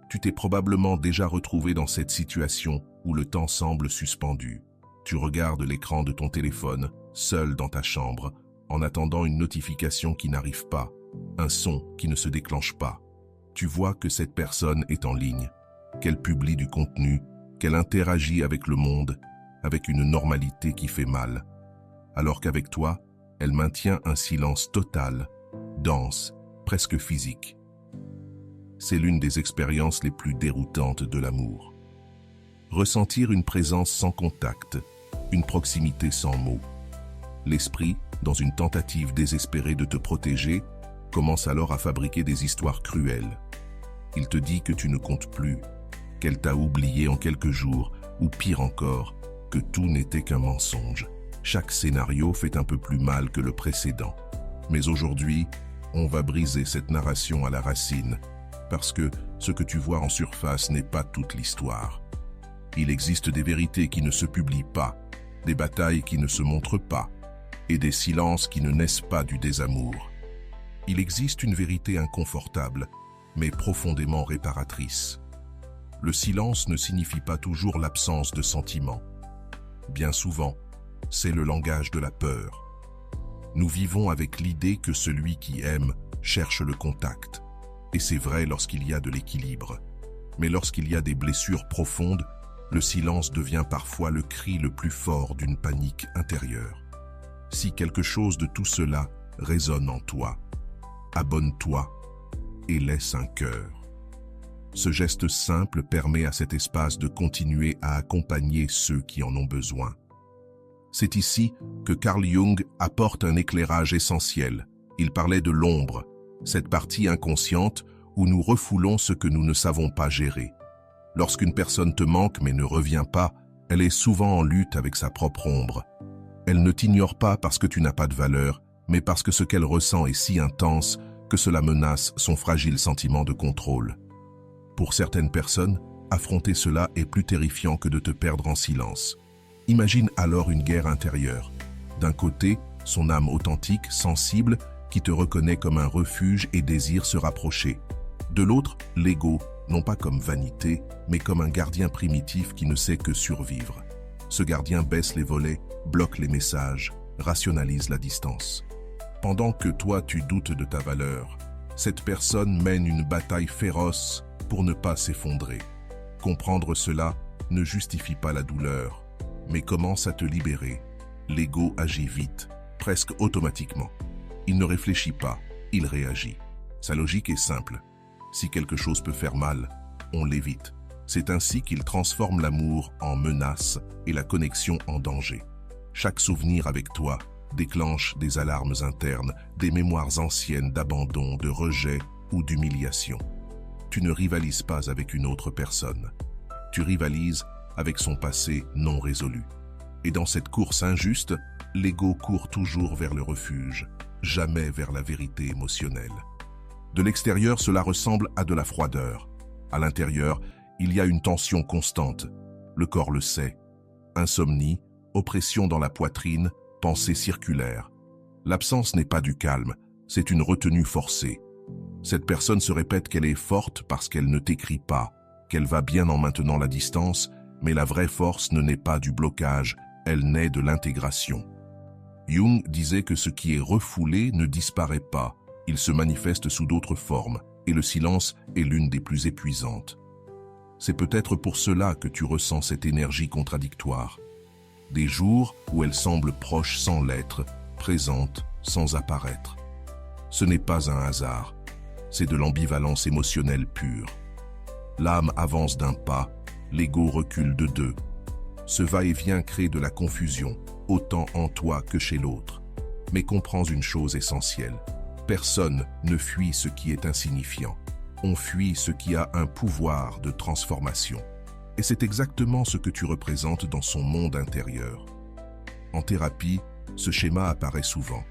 Tu t'es probablement déjà retrouvé dans cette situation où le temps semble suspendu. Tu regardes l'écran de ton téléphone, seul dans ta chambre, en attendant une notification qui n'arrive pas, un son qui ne se déclenche pas. Tu vois que cette personne est en ligne, qu'elle publie du contenu, qu'elle interagit avec le monde, avec une normalité qui fait mal. Alors qu'avec toi, elle maintient un silence total, dense, presque physique. C'est l'une des expériences les plus déroutantes de l'amour. Ressentir une présence sans contact, une proximité sans mots. L'esprit, dans une tentative désespérée de te protéger, commence alors à fabriquer des histoires cruelles. Il te dit que tu ne comptes plus, qu'elle t'a oublié en quelques jours, ou pire encore, que tout n'était qu'un mensonge. Chaque scénario fait un peu plus mal que le précédent. Mais aujourd'hui, on va briser cette narration à la racine, parce que ce que tu vois en surface n'est pas toute l'histoire. Il existe des vérités qui ne se publient pas, des batailles qui ne se montrent pas, et des silences qui ne naissent pas du désamour. Il existe une vérité inconfortable, mais profondément réparatrice. Le silence ne signifie pas toujours l'absence de sentiments. Bien souvent, c'est le langage de la peur. Nous vivons avec l'idée que celui qui aime cherche le contact. Et c'est vrai lorsqu'il y a de l'équilibre. Mais lorsqu'il y a des blessures profondes, le silence devient parfois le cri le plus fort d'une panique intérieure. Si quelque chose de tout cela résonne en toi, abonne-toi et laisse un cœur. Ce geste simple permet à cet espace de continuer à accompagner ceux qui en ont besoin. C'est ici que Carl Jung apporte un éclairage essentiel. Il parlait de l'ombre, cette partie inconsciente où nous refoulons ce que nous ne savons pas gérer. Lorsqu'une personne te manque mais ne revient pas, elle est souvent en lutte avec sa propre ombre. Elle ne t'ignore pas parce que tu n'as pas de valeur, mais parce que ce qu'elle ressent est si intense que cela menace son fragile sentiment de contrôle. Pour certaines personnes, affronter cela est plus terrifiant que de te perdre en silence. Imagine alors une guerre intérieure. D'un côté, son âme authentique, sensible, qui te reconnaît comme un refuge et désire se rapprocher. De l'autre, l'ego, non pas comme vanité, mais comme un gardien primitif qui ne sait que survivre. Ce gardien baisse les volets, bloque les messages, rationalise la distance. Pendant que toi tu doutes de ta valeur, cette personne mène une bataille féroce pour ne pas s'effondrer. Comprendre cela ne justifie pas la douleur, mais commence à te libérer. L'ego agit vite, presque automatiquement. Il ne réfléchit pas, il réagit. Sa logique est simple. Si quelque chose peut faire mal, on l'évite. C'est ainsi qu'il transforme l'amour en menace et la connexion en danger. Chaque souvenir avec toi déclenche des alarmes internes, des mémoires anciennes d'abandon, de rejet ou d'humiliation. Tu ne rivalises pas avec une autre personne. Tu rivalises avec son passé non résolu. Et dans cette course injuste, l'ego court toujours vers le refuge, jamais vers la vérité émotionnelle. De l'extérieur, cela ressemble à de la froideur. À l'intérieur, il y a une tension constante. Le corps le sait. Insomnie, oppression dans la poitrine, pensée circulaire. L'absence n'est pas du calme, c'est une retenue forcée. Cette personne se répète qu'elle est forte parce qu'elle ne t'écrit pas, qu'elle va bien en maintenant la distance, mais la vraie force ne naît pas du blocage, elle naît de l'intégration. Jung disait que ce qui est refoulé ne disparaît pas, il se manifeste sous d'autres formes, et le silence est l'une des plus épuisantes. C'est peut-être pour cela que tu ressens cette énergie contradictoire. Des jours où elle semble proche sans l'être, présente sans apparaître. Ce n'est pas un hasard, c'est de l'ambivalence émotionnelle pure. L'âme avance d'un pas, l'ego recule de deux. Ce va-et-vient crée de la confusion, autant en toi que chez l'autre. Mais comprends une chose essentielle. Personne ne fuit ce qui est insignifiant. On fuit ce qui a un pouvoir de transformation. Et c'est exactement ce que tu représentes dans son monde intérieur. En thérapie, ce schéma apparaît souvent.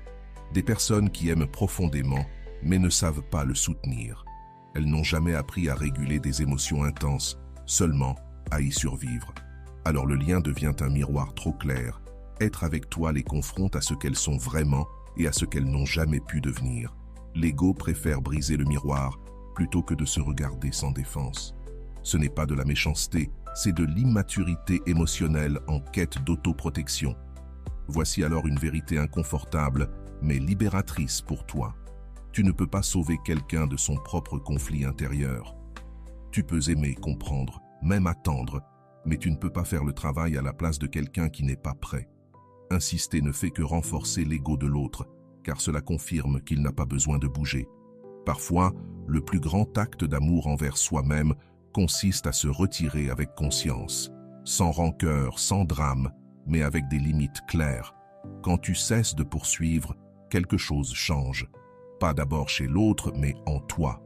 Des personnes qui aiment profondément, mais ne savent pas le soutenir. Elles n'ont jamais appris à réguler des émotions intenses, seulement à y survivre. Alors le lien devient un miroir trop clair. Être avec toi les confronte à ce qu'elles sont vraiment et à ce qu'elles n'ont jamais pu devenir. L'ego préfère briser le miroir plutôt que de se regarder sans défense. Ce n'est pas de la méchanceté, c'est de l'immaturité émotionnelle en quête d'autoprotection. Voici alors une vérité inconfortable, mais libératrice pour toi. Tu ne peux pas sauver quelqu'un de son propre conflit intérieur. Tu peux aimer, comprendre, même attendre, mais tu ne peux pas faire le travail à la place de quelqu'un qui n'est pas prêt. Insister ne fait que renforcer l'ego de l'autre, car cela confirme qu'il n'a pas besoin de bouger. Parfois, le plus grand acte d'amour envers soi-même consiste à se retirer avec conscience, sans rancœur, sans drame, mais avec des limites claires. Quand tu cesses de poursuivre, quelque chose change. Pas d'abord chez l'autre, mais en toi.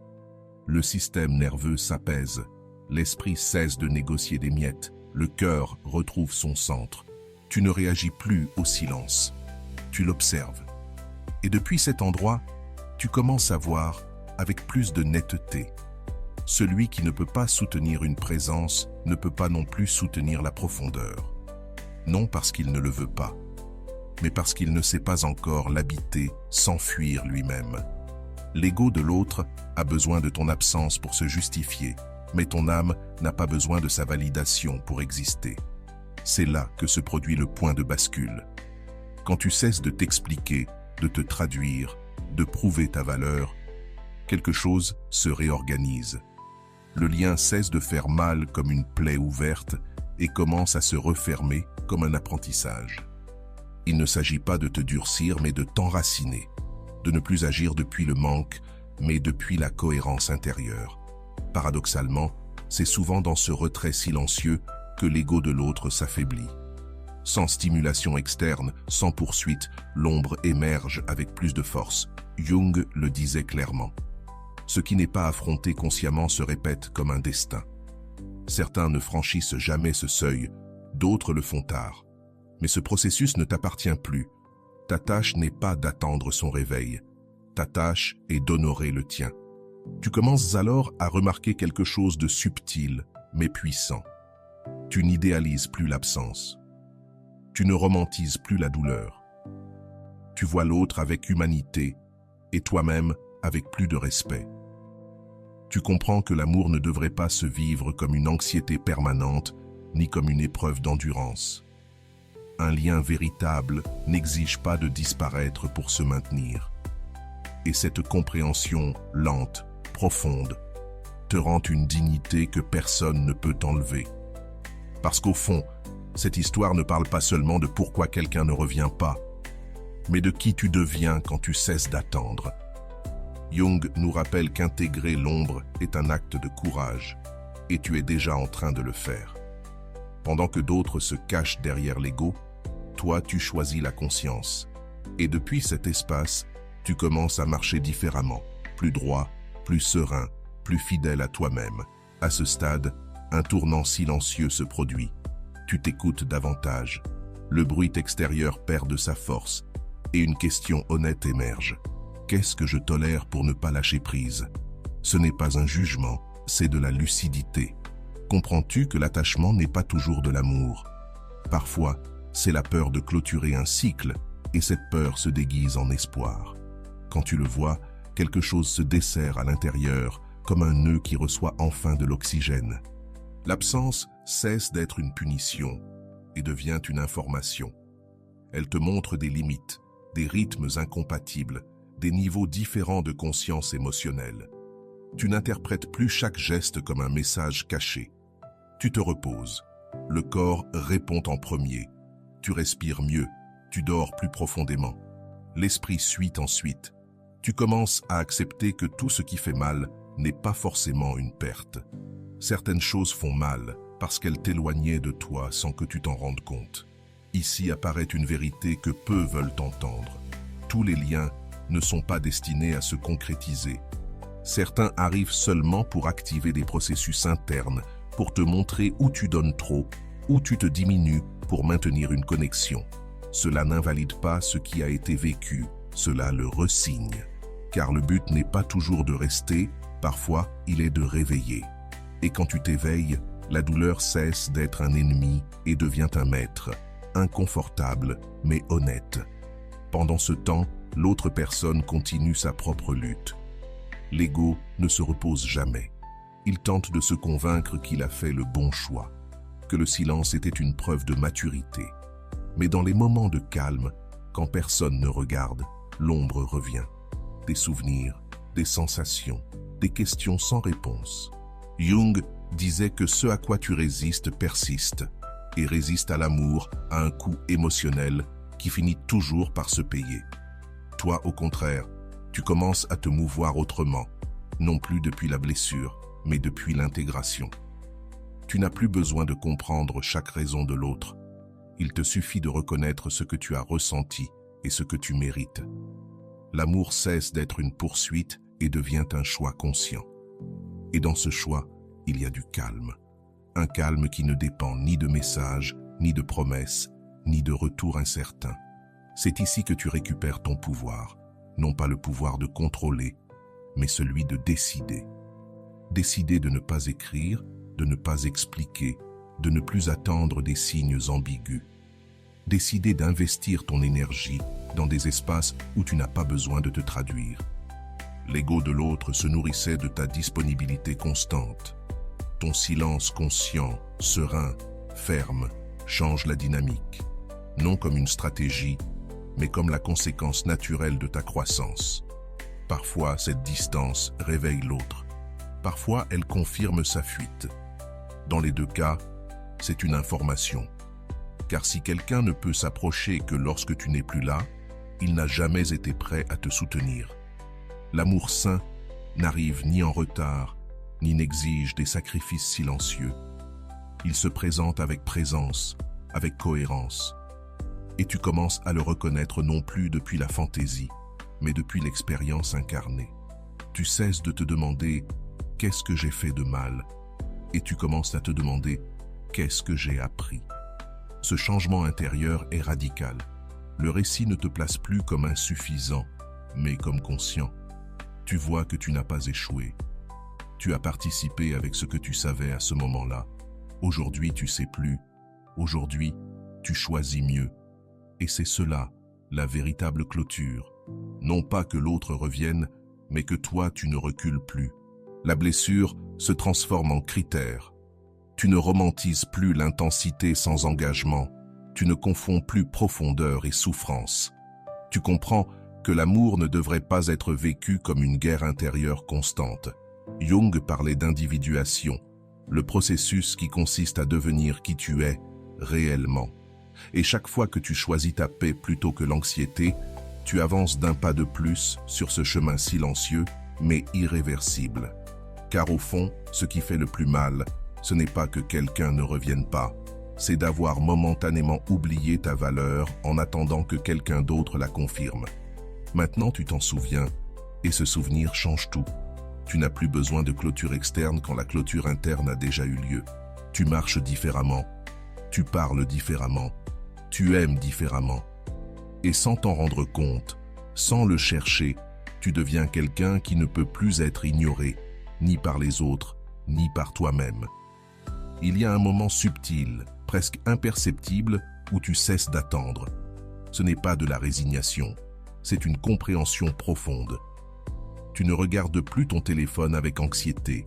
Le système nerveux s'apaise, l'esprit cesse de négocier des miettes, le cœur retrouve son centre. Tu ne réagis plus au silence, tu l'observes. Et depuis cet endroit, tu commences à voir avec plus de netteté. Celui qui ne peut pas soutenir une présence ne peut pas non plus soutenir la profondeur. Non parce qu'il ne le veut pas, mais parce qu'il ne sait pas encore l'habiter sans fuir lui-même. L'ego de l'autre a besoin de ton absence pour se justifier, mais ton âme n'a pas besoin de sa validation pour exister. C'est là que se produit le point de bascule. Quand tu cesses de t'expliquer, de te traduire, de prouver ta valeur, quelque chose se réorganise. Le lien cesse de faire mal comme une plaie ouverte et commence à se refermer comme un apprentissage. Il ne s'agit pas de te durcir, mais de t'enraciner, de ne plus agir depuis le manque, mais depuis la cohérence intérieure. Paradoxalement, c'est souvent dans ce retrait silencieux que l'ego de l'autre s'affaiblit. Sans stimulation externe, sans poursuite, l'ombre émerge avec plus de force. Jung le disait clairement. Ce qui n'est pas affronté consciemment se répète comme un destin. Certains ne franchissent jamais ce seuil, d'autres le font tard. Mais ce processus ne t'appartient plus. Ta tâche n'est pas d'attendre son réveil. Ta tâche est d'honorer le tien. Tu commences alors à remarquer quelque chose de subtil, mais puissant. Tu n'idéalises plus l'absence. Tu ne romantises plus la douleur. Tu vois l'autre avec humanité et toi-même avec plus de respect. Tu comprends que l'amour ne devrait pas se vivre comme une anxiété permanente, ni comme une épreuve d'endurance. Un lien véritable n'exige pas de disparaître pour se maintenir. Et cette compréhension lente, profonde, te rend une dignité que personne ne peut t'enlever. Parce qu'au fond, cette histoire ne parle pas seulement de pourquoi quelqu'un ne revient pas, mais de qui tu deviens quand tu cesses d'attendre. Jung nous rappelle qu'intégrer l'ombre est un acte de courage, et tu es déjà en train de le faire. Pendant que d'autres se cachent derrière l'ego, toi tu choisis la conscience. Et depuis cet espace, tu commences à marcher différemment, plus droit, plus serein, plus fidèle à toi-même. À ce stade, un tournant silencieux se produit. Tu t'écoutes davantage. Le bruit extérieur perd de sa force, et une question honnête émerge. Qu'est-ce que je tolère pour ne pas lâcher prise? Ce n'est pas un jugement, c'est de la lucidité. Comprends-tu que l'attachement n'est pas toujours de l'amour? Parfois, c'est la peur de clôturer un cycle, et cette peur se déguise en espoir. Quand tu le vois, quelque chose se desserre à l'intérieur, comme un nœud qui reçoit enfin de l'oxygène. L'absence cesse d'être une punition et devient une information. Elle te montre des limites, des rythmes incompatibles, des niveaux différents de conscience émotionnelle. Tu n'interprètes plus chaque geste comme un message caché. Tu te reposes. Le corps répond en premier. Tu respires mieux. Tu dors plus profondément. L'esprit suit ensuite. Tu commences à accepter que tout ce qui fait mal n'est pas forcément une perte. Certaines choses font mal parce qu'elles t'éloignaient de toi sans que tu t'en rendes compte. Ici apparaît une vérité que peu veulent entendre. Tous les liens ne sont pas destinés à se concrétiser. Certains arrivent seulement pour activer des processus internes, pour te montrer où tu donnes trop, où tu te diminues pour maintenir une connexion. Cela n'invalide pas ce qui a été vécu, cela le ressigne. Car le but n'est pas toujours de rester, parfois il est de réveiller. Et quand tu t'éveilles, la douleur cesse d'être un ennemi et devient un maître, inconfortable mais honnête. Pendant ce temps, l'autre personne continue sa propre lutte. L'ego ne se repose jamais. Il tente de se convaincre qu'il a fait le bon choix, que le silence était une preuve de maturité. Mais dans les moments de calme, quand personne ne regarde, l'ombre revient. Des souvenirs, des sensations, des questions sans réponse. Jung disait que ce à quoi tu résistes persiste, et résiste à l'amour, à un coût émotionnel qui finit toujours par se payer. Toi, au contraire, tu commences à te mouvoir autrement, non plus depuis la blessure, mais depuis l'intégration. Tu n'as plus besoin de comprendre chaque raison de l'autre. Il te suffit de reconnaître ce que tu as ressenti et ce que tu mérites. L'amour cesse d'être une poursuite et devient un choix conscient. Et dans ce choix, il y a du calme. Un calme qui ne dépend ni de messages, ni de promesses, ni de retours incertains. C'est ici que tu récupères ton pouvoir, non pas le pouvoir de contrôler, mais celui de décider. Décider de ne pas écrire, de ne pas expliquer, de ne plus attendre des signes ambigus. Décider d'investir ton énergie dans des espaces où tu n'as pas besoin de te traduire. L'ego de l'autre se nourrissait de ta disponibilité constante. Ton silence conscient, serein, ferme, change la dynamique. Non comme une stratégie, mais comme la conséquence naturelle de ta croissance. Parfois, cette distance réveille l'autre. Parfois, elle confirme sa fuite. Dans les deux cas, c'est une information. Car si quelqu'un ne peut s'approcher que lorsque tu n'es plus là, il n'a jamais été prêt à te soutenir. L'amour sain n'arrive ni en retard, ni n'exige des sacrifices silencieux. Il se présente avec présence, avec cohérence. Et tu commences à le reconnaître non plus depuis la fantaisie, mais depuis l'expérience incarnée. Tu cesses de te demander « qu'est-ce que j'ai fait de mal ?» et tu commences à te demander « qu'est-ce que j'ai appris ?» Ce changement intérieur est radical. Le récit ne te place plus comme insuffisant, mais comme conscient. Tu vois que tu n'as pas échoué. Tu as participé avec ce que tu savais à ce moment-là. Aujourd'hui, tu sais plus. Aujourd'hui, tu choisis mieux. Et c'est cela, la véritable clôture. Non pas que l'autre revienne, mais que toi, tu ne recules plus. La blessure se transforme en critère. Tu ne romantises plus l'intensité sans engagement. Tu ne confonds plus profondeur et souffrance. Tu comprends que l'amour ne devrait pas être vécu comme une guerre intérieure constante. Jung parlait d'individuation, le processus qui consiste à devenir qui tu es réellement. Et chaque fois que tu choisis ta paix plutôt que l'anxiété, tu avances d'un pas de plus sur ce chemin silencieux, mais irréversible. Car au fond, ce qui fait le plus mal, ce n'est pas que quelqu'un ne revienne pas, c'est d'avoir momentanément oublié ta valeur en attendant que quelqu'un d'autre la confirme. Maintenant, tu t'en souviens, et ce souvenir change tout. Tu n'as plus besoin de clôture externe quand la clôture interne a déjà eu lieu. Tu marches différemment, tu parles différemment, tu aimes différemment. Et sans t'en rendre compte, sans le chercher, tu deviens quelqu'un qui ne peut plus être ignoré, ni par les autres, ni par toi-même. Il y a un moment subtil, presque imperceptible, où tu cesses d'attendre. Ce n'est pas de la résignation, c'est une compréhension profonde. Tu ne regardes plus ton téléphone avec anxiété,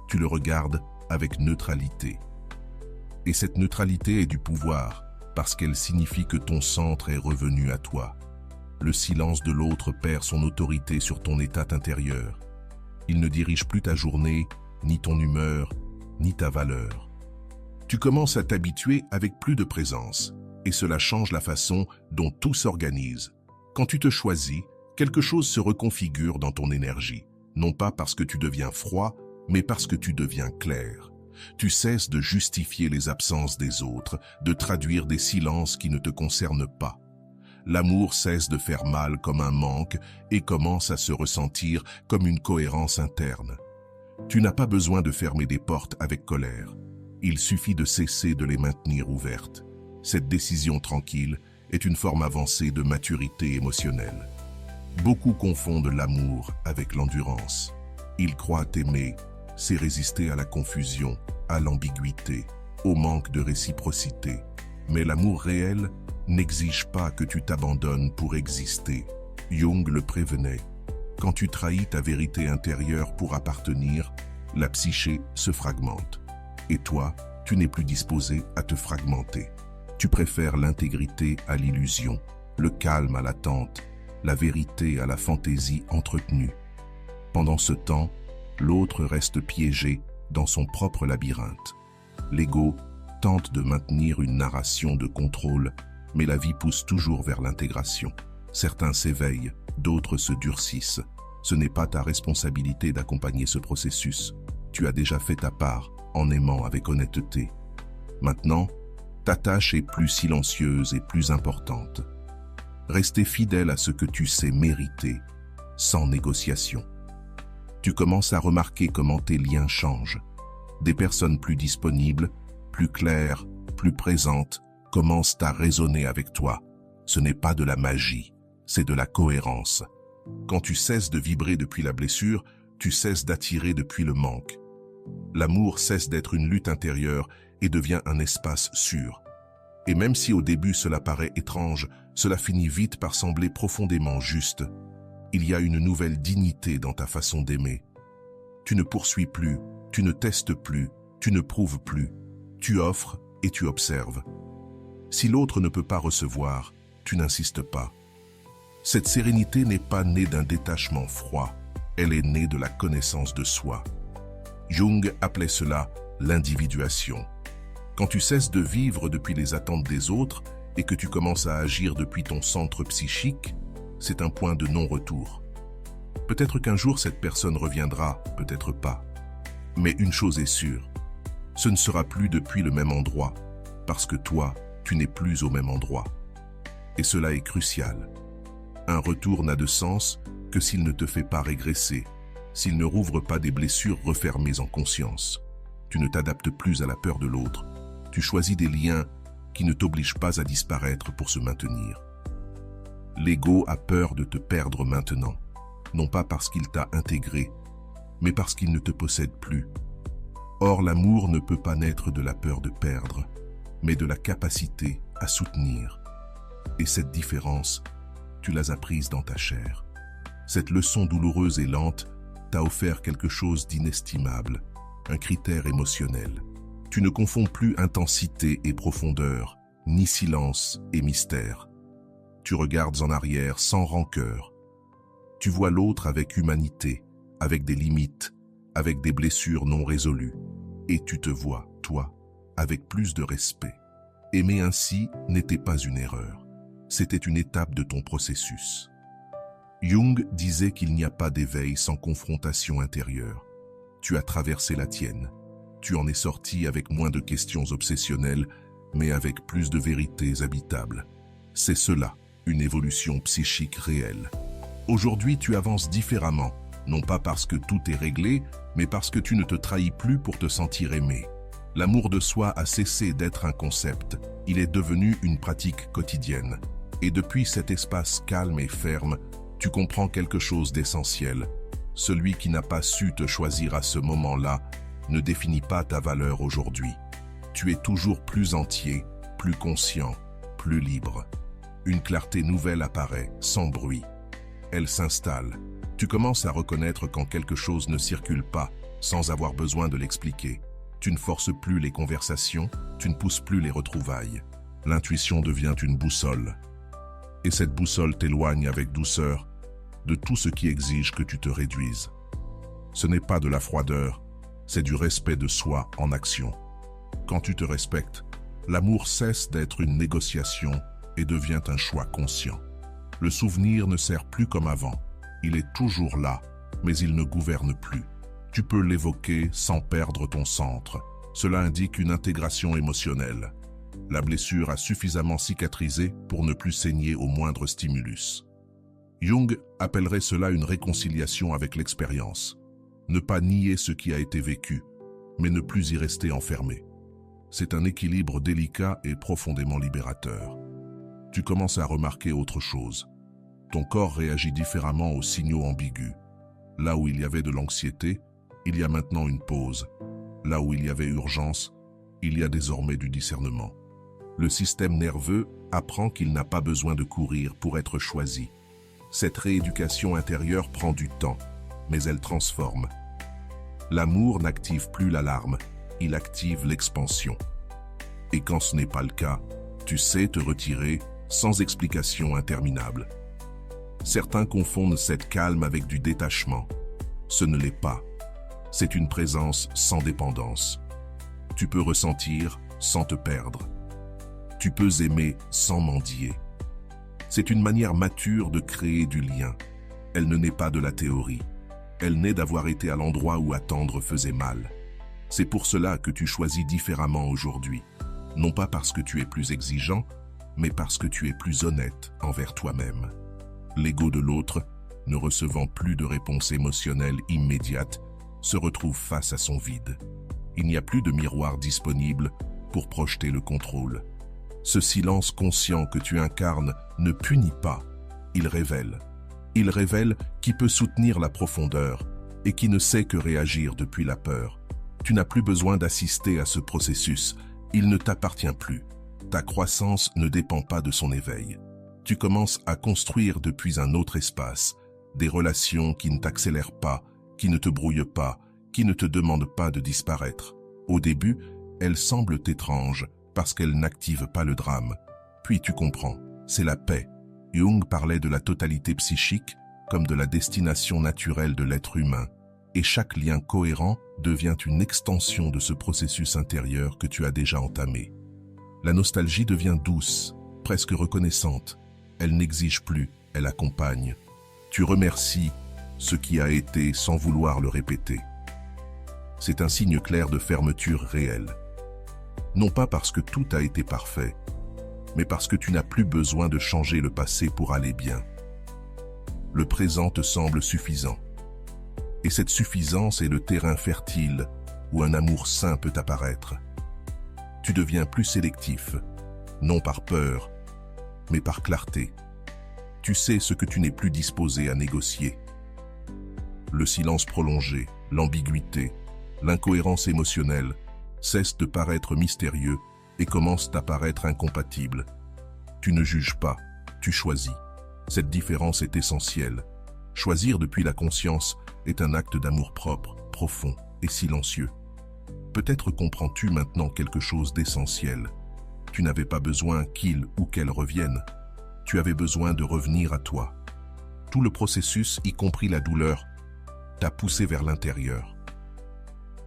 tu le regardes avec neutralité. Et cette neutralité est du pouvoir, parce qu'elle signifie que ton centre est revenu à toi. Le silence de l'autre perd son autorité sur ton état intérieur. Il ne dirige plus ta journée, ni ton humeur, ni ta valeur. Tu commences à t'habituer avec plus de présence, et cela change la façon dont tout s'organise. Quand tu te choisis, quelque chose se reconfigure dans ton énergie, non pas parce que tu deviens froid, mais parce que tu deviens clair. Tu cesses de justifier les absences des autres, de traduire des silences qui ne te concernent pas. L'amour cesse de faire mal comme un manque et commence à se ressentir comme une cohérence interne. Tu n'as pas besoin de fermer des portes avec colère. Il suffit de cesser de les maintenir ouvertes. Cette décision tranquille est une forme avancée de maturité émotionnelle. Beaucoup confondent l'amour avec l'endurance. Ils croient aimer, c'est résister à la confusion, à l'ambiguïté, au manque de réciprocité. Mais l'amour réel n'exige pas que tu t'abandonnes pour exister. Jung le prévenait. Quand tu trahis ta vérité intérieure pour appartenir, La psyché se fragmente. Et toi, tu n'es plus disposé à te fragmenter. Tu préfères l'intégrité à l'illusion, le calme à l'attente, la vérité à la fantaisie entretenue. Pendant ce temps, l'autre reste piégé dans son propre labyrinthe. L'ego tente de maintenir une narration de contrôle, mais la vie pousse toujours vers l'intégration. Certains s'éveillent, d'autres se durcissent. Ce n'est pas ta responsabilité d'accompagner ce processus. Tu as déjà fait ta part en aimant avec honnêteté. Maintenant, ta tâche est plus silencieuse et plus importante. Rester fidèle à ce que tu sais mériter, sans négociation. Tu commences à remarquer comment tes liens changent. Des personnes plus disponibles, plus claires, plus présentes, commencent à résonner avec toi. Ce n'est pas de la magie, c'est de la cohérence. Quand tu cesses de vibrer depuis la blessure, tu cesses d'attirer depuis le manque. L'amour cesse d'être une lutte intérieure et devient un espace sûr. Et même si au début cela paraît étrange, cela finit vite par sembler profondément juste. Il y a une nouvelle dignité dans ta façon d'aimer. Tu ne poursuis plus, tu ne testes plus, tu ne prouves plus. Tu offres et tu observes. Si l'autre ne peut pas recevoir, tu n'insistes pas. Cette sérénité n'est pas née d'un détachement froid, elle est née de la connaissance de soi. Jung appelait cela l'individuation. Quand tu cesses de vivre depuis les attentes des autres et que tu commences à agir depuis ton centre psychique, c'est un point de non-retour. Peut-être qu'un jour cette personne reviendra, peut-être pas. Mais une chose est sûre, ce ne sera plus depuis le même endroit, parce que toi, tu n'es plus au même endroit. Et cela est crucial. Un retour n'a de sens que s'il ne te fait pas régresser, s'il ne rouvre pas des blessures refermées en conscience. Tu ne t'adaptes plus à la peur de l'autre. Tu choisis des liens qui ne t'obligent pas à disparaître pour se maintenir. L'ego a peur de te perdre maintenant, non pas parce qu'il t'a intégré, mais parce qu'il ne te possède plus. Or, l'amour ne peut pas naître de la peur de perdre, mais de la capacité à soutenir. Et cette différence, tu l'as apprise dans ta chair. Cette leçon douloureuse et lente t'a offert quelque chose d'inestimable, un critère émotionnel. Tu ne confonds plus intensité et profondeur, ni silence et mystère. Tu regardes en arrière sans rancœur. Tu vois l'autre avec humanité, avec des limites, avec des blessures non résolues. Et tu te vois, toi, avec plus de respect. Aimer ainsi n'était pas une erreur. C'était une étape de ton processus. Jung disait qu'il n'y a pas d'éveil sans confrontation intérieure. Tu as traversé la tienne. Tu en es sorti avec moins de questions obsessionnelles, mais avec plus de vérités habitables. C'est cela, une évolution psychique réelle. Aujourd'hui, tu avances différemment, non pas parce que tout est réglé, mais parce que tu ne te trahis plus pour te sentir aimé. L'amour de soi a cessé d'être un concept, il est devenu une pratique quotidienne. Et depuis cet espace calme et ferme, tu comprends quelque chose d'essentiel. Celui qui n'a pas su te choisir à ce moment-là ne définit pas ta valeur aujourd'hui. Tu es toujours plus entier, plus conscient, plus libre. Une clarté nouvelle apparaît, sans bruit. Elle s'installe. Tu commences à reconnaître quand quelque chose ne circule pas, sans avoir besoin de l'expliquer. Tu ne forces plus les conversations, tu ne pousses plus les retrouvailles. L'intuition devient une boussole. Et cette boussole t'éloigne avec douceur de tout ce qui exige que tu te réduises. Ce n'est pas de la froideur, c'est du respect de soi en action. Quand tu te respectes, l'amour cesse d'être une négociation et devient un choix conscient. Le souvenir ne sert plus comme avant. Il est toujours là, mais il ne gouverne plus. Tu peux l'évoquer sans perdre ton centre. Cela indique une intégration émotionnelle. La blessure a suffisamment cicatrisé pour ne plus saigner au moindre stimulus. Jung appellerait cela une réconciliation avec l'expérience. Ne pas nier ce qui a été vécu, mais ne plus y rester enfermé. C'est un équilibre délicat et profondément libérateur. Tu commences à remarquer autre chose. Ton corps réagit différemment aux signaux ambigus. Là où il y avait de l'anxiété, il y a maintenant une pause. Là où il y avait urgence, il y a désormais du discernement. Le système nerveux apprend qu'il n'a pas besoin de courir pour être choisi. Cette rééducation intérieure prend du temps, mais elle transforme. L'amour n'active plus l'alarme, il active l'expansion. Et quand ce n'est pas le cas, tu sais te retirer sans explication interminable. Certains confondent cette calme avec du détachement. Ce ne l'est pas. C'est une présence sans dépendance. Tu peux ressentir sans te perdre. Tu peux aimer sans mendier. C'est une manière mature de créer du lien. Elle ne naît pas de la théorie. Elle naît d'avoir été à l'endroit où attendre faisait mal. C'est pour cela que tu choisis différemment aujourd'hui. Non pas parce que tu es plus exigeant, mais parce que tu es plus honnête envers toi-même. L'ego de l'autre, ne recevant plus de réponse émotionnelle immédiate, se retrouve face à son vide. Il n'y a plus de miroir disponible pour projeter le contrôle. Ce silence conscient que tu incarnes ne punit pas, il révèle. Il révèle qui peut soutenir la profondeur et qui ne sait que réagir depuis la peur. Tu n'as plus besoin d'assister à ce processus, il ne t'appartient plus. Ta croissance ne dépend pas de son éveil. Tu commences à construire depuis un autre espace, des relations qui ne t'accélèrent pas, qui ne te brouillent pas, qui ne te demandent pas de disparaître. Au début, elles semblent étranges parce qu'elles n'activent pas le drame. Puis tu comprends, c'est la paix. Jung parlait de la totalité psychique comme de la destination naturelle de l'être humain, et chaque lien cohérent devient une extension de ce processus intérieur que tu as déjà entamé. La nostalgie devient douce, presque reconnaissante. Elle n'exige plus, elle accompagne. Tu remercies ce qui a été sans vouloir le répéter. C'est un signe clair de fermeture réelle. Non pas parce que tout a été parfait, mais parce que tu n'as plus besoin de changer le passé pour aller bien. Le présent te semble suffisant. Et cette suffisance est le terrain fertile où un amour sain peut apparaître. Tu deviens plus sélectif, non par peur, mais par clarté. Tu sais ce que tu n'es plus disposé à négocier. Le silence prolongé, l'ambiguïté, l'incohérence émotionnelle cessent de paraître mystérieux et commencent à paraître incompatibles. Tu ne juges pas, tu choisis. Cette différence est essentielle. Choisir depuis la conscience est un acte d'amour-propre, profond et silencieux. Peut-être comprends-tu maintenant quelque chose d'essentiel. Tu n'avais pas besoin qu'il ou qu'elle revienne. Tu avais besoin de revenir à toi. Tout le processus, y compris la douleur, t'a poussé vers l'intérieur.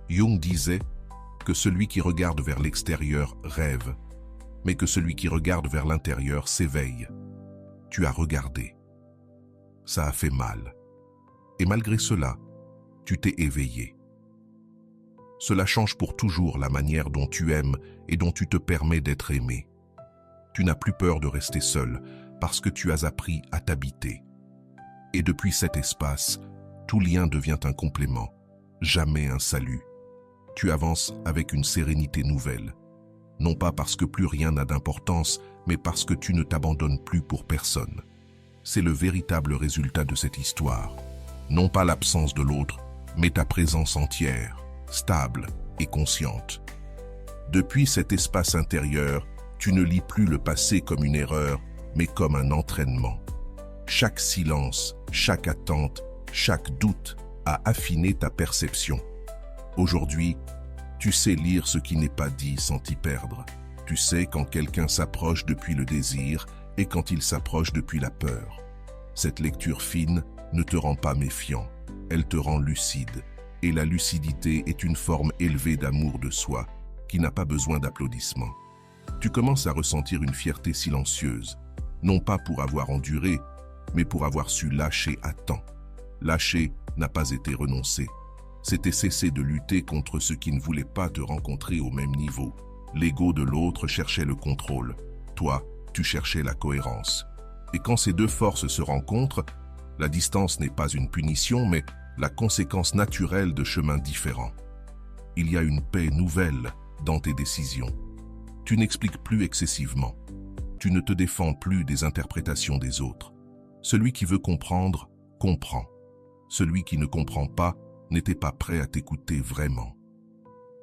Jung disait que celui qui regarde vers l'extérieur rêve, mais que celui qui regarde vers l'intérieur s'éveille. Tu as regardé. Ça a fait mal. Et malgré cela, tu t'es éveillé. Cela change pour toujours la manière dont tu aimes et dont tu te permets d'être aimé. Tu n'as plus peur de rester seul parce que tu as appris à t'habiter. Et depuis cet espace, tout lien devient un complément, jamais un salut. Tu avances avec une sérénité nouvelle. Non pas parce que plus rien n'a d'importance, mais parce que tu ne t'abandonnes plus pour personne. C'est le véritable résultat de cette histoire. Non pas l'absence de l'autre, mais ta présence entière, stable et consciente. Depuis cet espace intérieur, tu ne lis plus le passé comme une erreur, mais comme un entraînement. Chaque silence, chaque attente, chaque doute a affiné ta perception. Aujourd'hui, tu sais lire ce qui n'est pas dit sans t'y perdre. Tu sais quand quelqu'un s'approche depuis le désir et quand il s'approche depuis la peur. Cette lecture fine ne te rend pas méfiant, elle te rend lucide. Et la lucidité est une forme élevée d'amour de soi qui n'a pas besoin d'applaudissements. Tu commences à ressentir une fierté silencieuse, non pas pour avoir enduré, mais pour avoir su lâcher à temps. Lâcher n'a pas été renoncer. C'était cesser de lutter contre ce qui ne voulait pas te rencontrer au même niveau. L'ego de l'autre cherchait le contrôle. Toi, tu cherchais la cohérence. Et quand ces deux forces se rencontrent, la distance n'est pas une punition, mais la conséquence naturelle de chemins différents. Il y a une paix nouvelle dans tes décisions. Tu n'expliques plus excessivement. Tu ne te défends plus des interprétations des autres. Celui qui veut comprendre, comprend. Celui qui ne comprend pas, n'était pas prêt à t'écouter vraiment.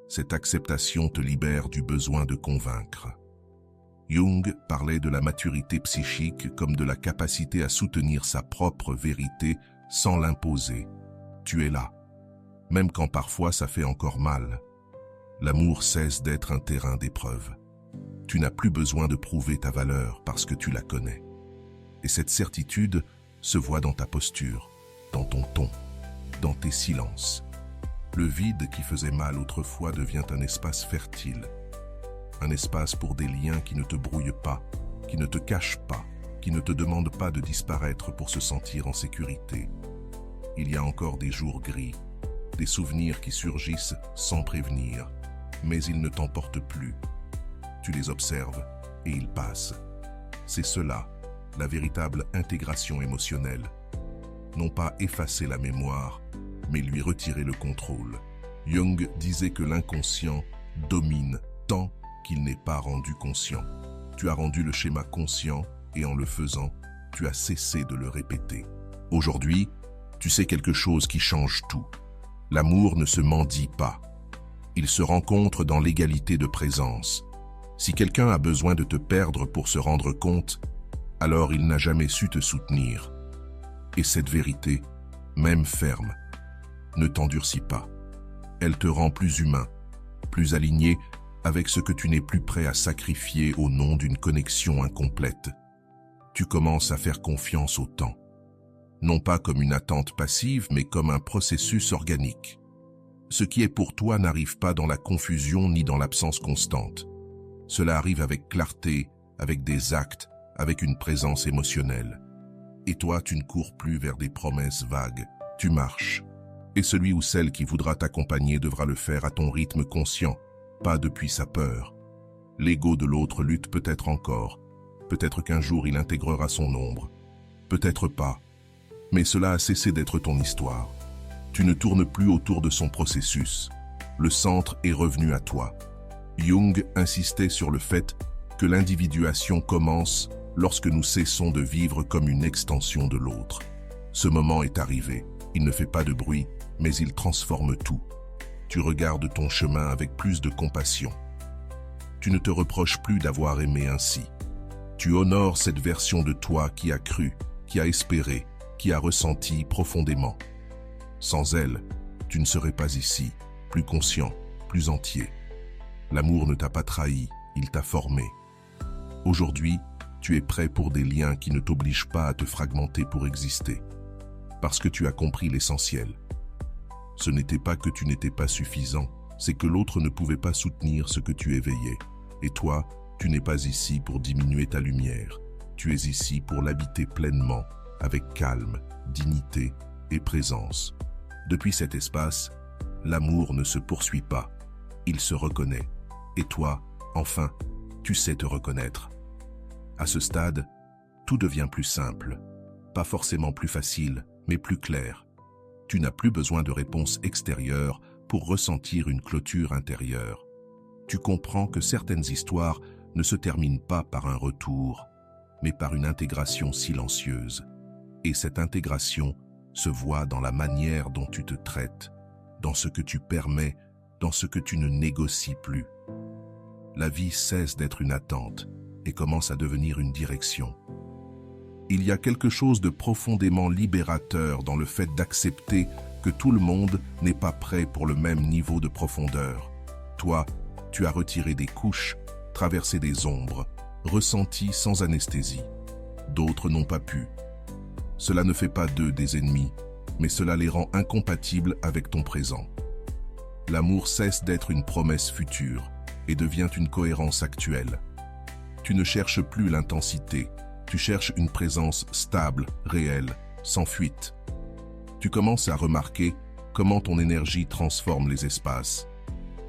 Cette acceptation te libère du besoin de convaincre. Jung parlait de la maturité psychique comme de la capacité à soutenir sa propre vérité sans l'imposer. Tu es là. même quand parfois ça fait encore mal. L'amour cesse d'être un terrain d'épreuve. Tu n'as plus besoin de prouver ta valeur parce que tu la connais. Et cette certitude se voit dans ta posture, dans ton ton, dans tes silences. Le vide qui faisait mal autrefois devient un espace fertile. Un espace pour des liens qui ne te brouillent pas, qui ne te cachent pas, qui ne te demandent pas de disparaître pour se sentir en sécurité. Il y a encore des jours gris, des souvenirs qui surgissent sans prévenir, mais ils ne t'emportent plus. Tu les observes et ils passent. C'est cela, la véritable intégration émotionnelle. Non pas effacer la mémoire, mais lui retirer le contrôle. Jung disait que l'inconscient domine tant qu'il n'est pas rendu conscient. Tu as rendu le schéma conscient et en le faisant, tu as cessé de le répéter. Aujourd'hui, tu sais quelque chose qui change tout. L'amour ne se mendie pas. Il se rencontre dans l'égalité de présence. Si quelqu'un a besoin de te perdre pour se rendre compte, alors il n'a jamais su te soutenir. Et cette vérité, même ferme, ne t'endurcit pas. Elle te rend plus humain, plus aligné avec ce que tu n'es plus prêt à sacrifier au nom d'une connexion incomplète. Tu commences à faire confiance au temps. Non pas comme une attente passive, mais comme un processus organique. Ce qui est pour toi n'arrive pas dans la confusion ni dans l'absence constante. Cela arrive avec clarté, avec des actes, avec une présence émotionnelle. Et toi, tu ne cours plus vers des promesses vagues, tu marches. Et celui ou celle qui voudra t'accompagner devra le faire à ton rythme conscient, pas depuis sa peur. L'ego de l'autre lutte peut-être encore, peut-être qu'un jour il intégrera son ombre, peut-être pas, mais cela a cessé d'être ton histoire. Tu ne tournes plus autour de son processus, le centre est revenu à toi. Jung insistait sur le fait que l'individuation commence lorsque nous cessons de vivre comme une extension de l'autre. Ce moment est arrivé, il ne fait pas de bruit, mais il transforme tout. Tu regardes ton chemin avec plus de compassion. Tu ne te reproches plus d'avoir aimé ainsi. Tu honores cette version de toi qui a cru, qui a espéré, qui a ressenti profondément. Sans elle, tu ne serais pas ici, plus conscient, plus entier. L'amour ne t'a pas trahi, il t'a formé. Aujourd'hui, tu es prêt pour des liens qui ne t'obligent pas à te fragmenter pour exister. Parce que tu as compris l'essentiel. Ce n'était pas que tu n'étais pas suffisant, c'est que l'autre ne pouvait pas soutenir ce que tu éveillais. Et toi, tu n'es pas ici pour diminuer ta lumière. Tu es ici pour l'habiter pleinement, avec calme, dignité et présence. Depuis cet espace, l'amour ne se poursuit pas, il se reconnaît. Et toi, enfin, tu sais te reconnaître. À ce stade, tout devient plus simple, pas forcément plus facile, mais plus clair. Tu n'as plus besoin de réponses extérieures pour ressentir une clôture intérieure. Tu comprends que certaines histoires ne se terminent pas par un retour, mais par une intégration silencieuse. Et cette intégration se voit dans la manière dont tu te traites, dans ce que tu permets, dans ce que tu ne négocies plus. La vie cesse d'être une attente et commence à devenir une direction. Il y a quelque chose de profondément libérateur dans le fait d'accepter que tout le monde n'est pas prêt pour le même niveau de profondeur. Toi, tu as retiré des couches, traversé des ombres, ressenti sans anesthésie. D'autres n'ont pas pu. Cela ne fait pas d'eux des ennemis, mais cela les rend incompatibles avec ton présent. L'amour cesse d'être une promesse future et devient une cohérence actuelle. Tu ne cherches plus l'intensité, tu cherches une présence stable, réelle, sans fuite. Tu commences à remarquer comment ton énergie transforme les espaces.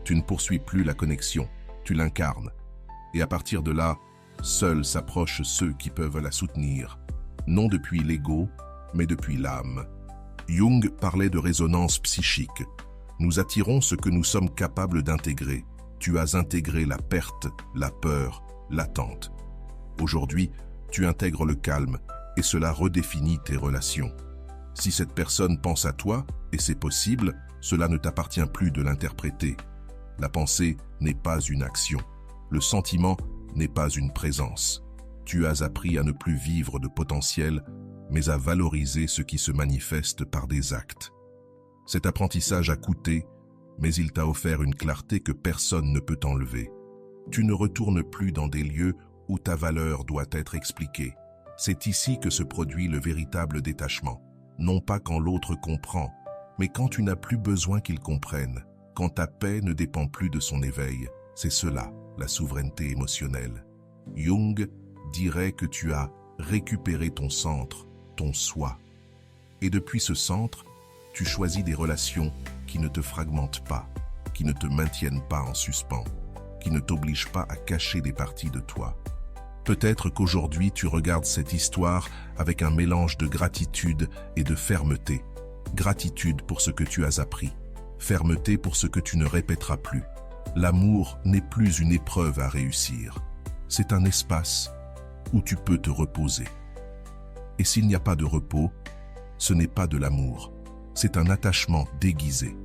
Tu ne poursuis plus la connexion, tu l'incarnes. Et à partir de là, seuls s'approchent ceux qui peuvent la soutenir, non depuis l'ego, mais depuis l'âme. Jung parlait de résonance psychique. Nous attirons ce que nous sommes capables d'intégrer. Tu as intégré la perte, la peur, l'attente. Aujourd'hui, tu intègres le calme et cela redéfinit tes relations. Si cette personne pense à toi, et c'est possible, cela ne t'appartient plus de l'interpréter. La pensée n'est pas une action. Le sentiment n'est pas une présence. Tu as appris à ne plus vivre de potentiel, mais à valoriser ce qui se manifeste par des actes. Cet apprentissage a coûté, mais il t'a offert une clarté que personne ne peut enlever. Tu ne retournes plus dans des lieux où ta valeur doit être expliquée. C'est ici que se produit le véritable détachement. Non pas quand l'autre comprend, mais quand tu n'as plus besoin qu'il comprenne, quand ta paix ne dépend plus de son éveil. C'est cela, la souveraineté émotionnelle. Jung dirait que tu as récupéré ton centre, ton soi. Et depuis ce centre, tu choisis des relations qui ne te fragmentent pas, qui ne te maintiennent pas en suspens, qui ne t'obligent pas à cacher des parties de toi. Peut-être qu'aujourd'hui tu regardes cette histoire avec un mélange de gratitude et de fermeté. Gratitude pour ce que tu as appris, fermeté pour ce que tu ne répéteras plus. L'amour n'est plus une épreuve à réussir. C'est un espace où tu peux te reposer. Et s'il n'y a pas de repos, ce n'est pas de l'amour, c'est un attachement déguisé.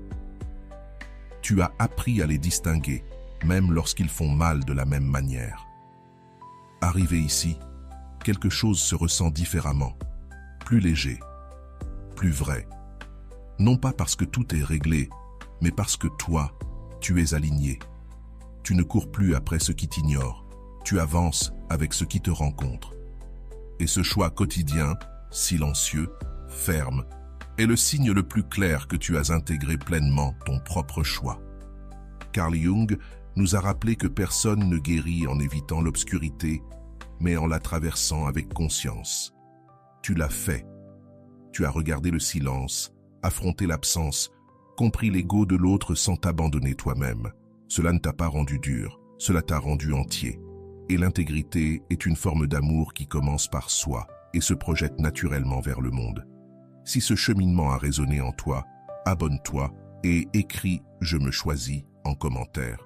Tu as appris à les distinguer, même lorsqu'ils font mal de la même manière. Arrivé ici, quelque chose se ressent différemment, plus léger, plus vrai. Non pas parce que tout est réglé, mais parce que toi, tu es aligné. Tu ne cours plus après ce qui t'ignore, tu avances avec ce qui te rencontre. Et ce choix quotidien, silencieux, ferme, est le signe le plus clair que tu as intégré pleinement ton propre choix. Carl Jung nous a rappelé que personne ne guérit en évitant l'obscurité, mais en la traversant avec conscience. Tu l'as fait. Tu as regardé le silence, affronté l'absence, compris l'ego de l'autre sans t'abandonner toi-même. Cela ne t'a pas rendu dur, cela t'a rendu entier. Et l'intégrité est une forme d'amour qui commence par soi et se projette naturellement vers le monde. Si ce cheminement a résonné en toi, abonne-toi et écris « Je me choisis » en commentaire.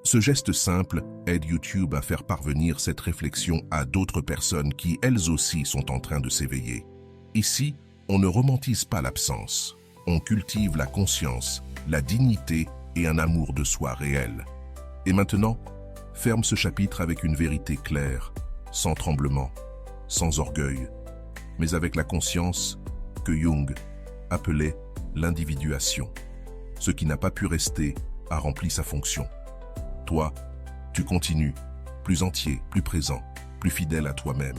Ce geste simple aide YouTube à faire parvenir cette réflexion à d'autres personnes qui, elles aussi, sont en train de s'éveiller. Ici, on ne romantise pas l'absence. On cultive la conscience, la dignité et un amour de soi réel. Et maintenant, ferme ce chapitre avec une vérité claire, sans tremblement, sans orgueil, mais avec la conscience que Jung appelait l'individuation. Ce qui n'a pas pu rester a rempli sa fonction. Toi, tu continues, plus entier, plus présent, plus fidèle à toi-même.